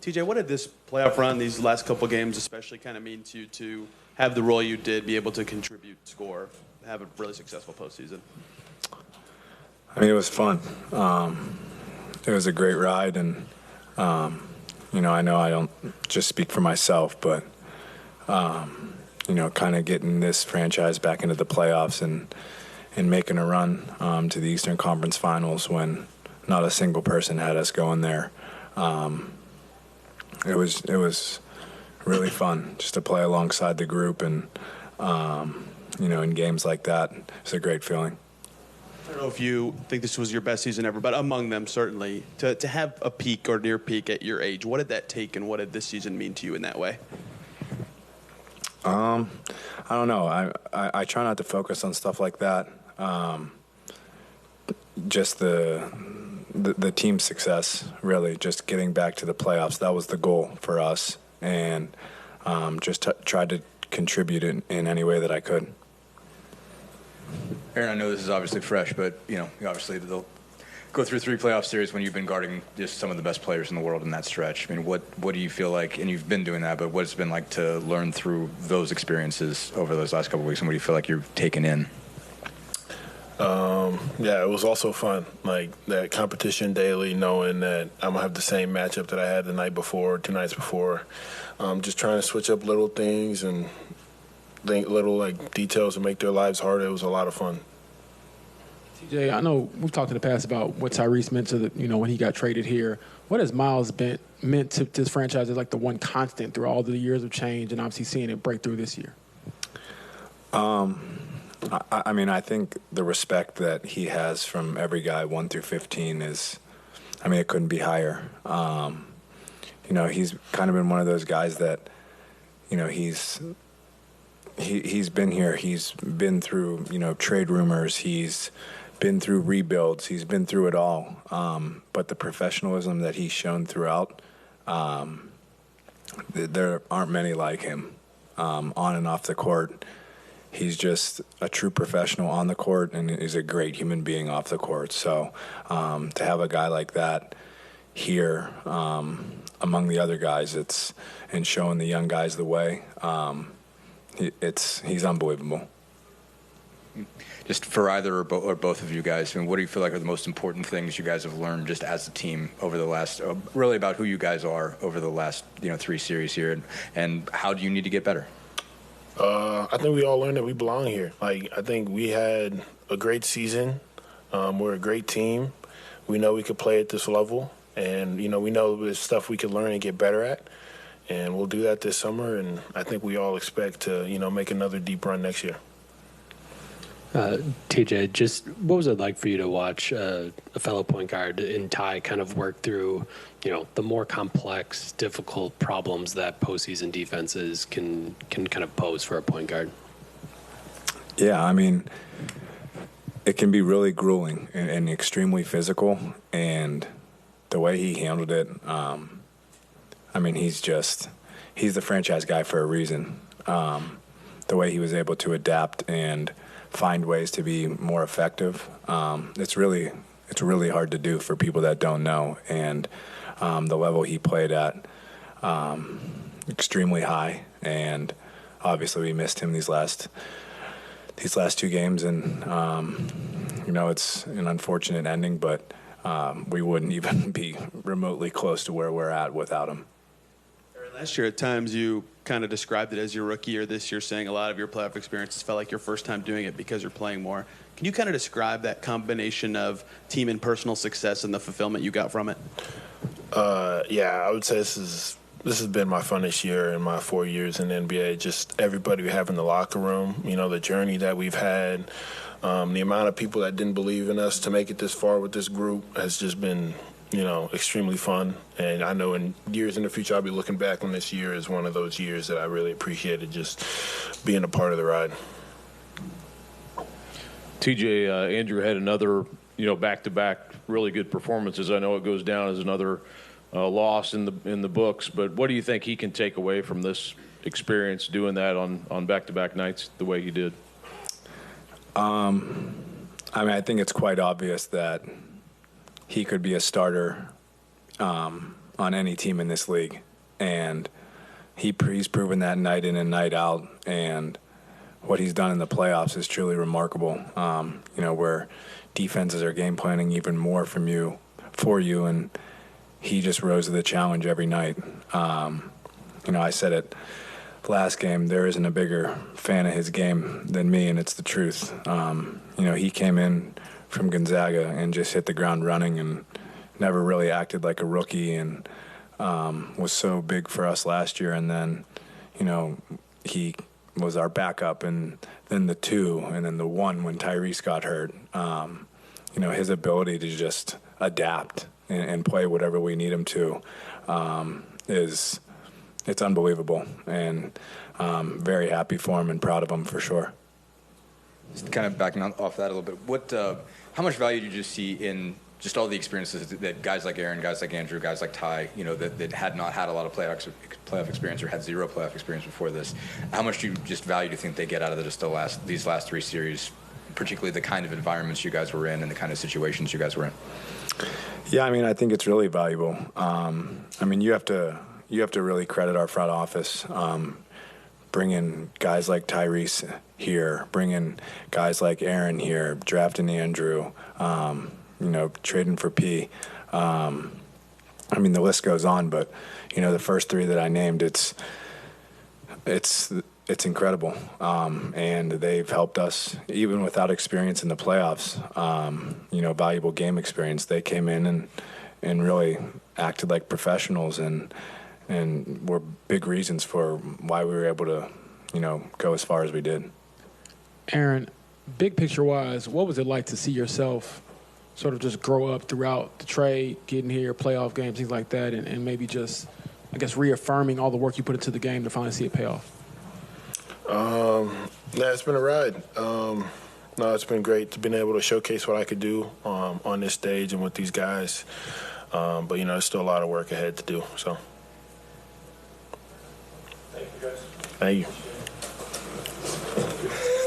TJ, what did this playoff run, these last couple games especially, kind of mean to you to have the role you did, be able to contribute, score, have a really successful postseason? I mean, it was fun. It was a great ride, and I know I don't just speak for myself, but kind of getting this franchise back into the playoffs and making a run to the Eastern Conference Finals when not a single person had us going there. It was really fun just to play alongside the group, and in games like that, it's a great feeling. I don't know if you think this was your best season ever, but among them, certainly, to have a peak or near peak at your age, what did that take, and what did this season mean to you in that way? I don't know. I try not to focus on stuff like that. Just the team success, really, just getting back to the playoffs. That was the goal for us, and just tried to contribute in any way that I could. Aaron, I know this is obviously fresh, but obviously they'll go through 3 playoff series when you've been guarding just some of the best players in the world in that stretch. I mean, what do you feel like, and you've been doing that, but what it's been like to learn through those experiences over those last couple of weeks, and what do you feel like you've taken in? Yeah, it was also fun. Like that competition daily, knowing that I'm gonna have the same matchup that I had the night before, 2 nights before. Just trying to switch up little things and little details to make their lives harder. It was a lot of fun. TJ, I know we've talked in the past about what Tyrese meant to when he got traded here. What has Myles meant to this franchise as the one constant through all the years of change, and obviously seeing it break through this year? I mean, I think the respect that he has from every guy 1 through 15 is, it couldn't be higher. He's kind of been one of those guys that, he's been here. He's been through, trade rumors. He's been through rebuilds. He's been through it all. But the professionalism that he's shown throughout, there aren't many like him on and off the court. He's just a true professional on the court and is a great human being off the court. So to have a guy like that here among the other guys, and showing the young guys the way, he's unbelievable. Just for either or both of you guys, what do you feel like are the most important things you guys have learned just as a team over the last, really about who you guys are over the last 3 series here, and how do you need to get better? I think we all learned that we belong here. I think we had a great season. We're a great team. We know we could play at this level, and we know there's stuff we could learn and get better at, and we'll do that this summer. And I think we all expect to make another deep run next year. TJ, just what was it like for you to watch a fellow point guard in Ty kind of work through, the more complex, difficult problems that postseason defenses can kind of pose for a point guard? Yeah, it can be really grueling and extremely physical, and the way he handled it, he's the franchise guy for a reason. The way he was able to adapt and find ways to be more effective. It's really hard to do for people that don't know. And the level he played at, extremely high. And obviously we missed him these last 2 games. And it's an unfortunate ending, but we wouldn't even be remotely close to where we're at without him. Last year, at times, you kind of described it as your rookie year. This year, saying a lot of your playoff experiences felt like your first time doing it because you're playing more. Can you kind of describe that combination of team and personal success and the fulfillment you got from it? Yeah, I would say this has been my funnest year in my 4 years in the NBA. Just everybody we have in the locker room, the journey that we've had, the amount of people that didn't believe in us to make it this far with this group has just been extremely fun. And I know in years in the future, I'll be looking back on this year as one of those years that I really appreciated just being a part of the ride. TJ, Andrew had another, back-to-back really good performances. I know it goes down as another loss in the books, but what do you think he can take away from this experience doing that on back-to-back nights the way he did? I think it's quite obvious that he could be a starter on on any team in this league, and he's proven that night in and night out, and what he's done in the playoffs is truly remarkable. Where defenses are game planning even more for you, and he just rose to the challenge every night. I said it last game, there isn't a bigger fan of his game than me, and it's the truth. He came in from Gonzaga and just hit the ground running and never really acted like a rookie, and was so big for us last year. And then, he was our backup, and then the 2, and then the 1 when Tyrese got hurt. His ability to just adapt and play whatever we need him to it's unbelievable, and very happy for him and proud of him for sure. Just kind of backing off that a little bit, how much value did you see in just all the experiences that guys like Aaron, guys like Andrew, guys like Ty, that had not had a lot of playoff experience or had zero playoff experience before this? How much do you just value do you think they get out of these last 3 series, particularly the kind of environments you guys were in and the kind of situations you guys were in? Yeah, I think it's really valuable. You have to really credit our front office, bringing guys like Tyrese here, bringing guys like Aaron here, drafting Andrew, trading for P. The list goes on, but the first 3 that I named, it's incredible, and they've helped us even without experience in the playoffs. Valuable game experience. They came in and really acted like professionals, and were big reasons for why we were able to, go as far as we did. Aaron, big picture-wise, what was it like to see yourself sort of just grow up throughout the trade, getting here, playoff games, things like that, and maybe just, I guess, reaffirming all the work you put into the game to finally see it pay off? It's been a ride. It's been great to be able to showcase what I could do on this stage and with these guys. But, there's still a lot of work ahead to do. So, thank you, guys. Thank you.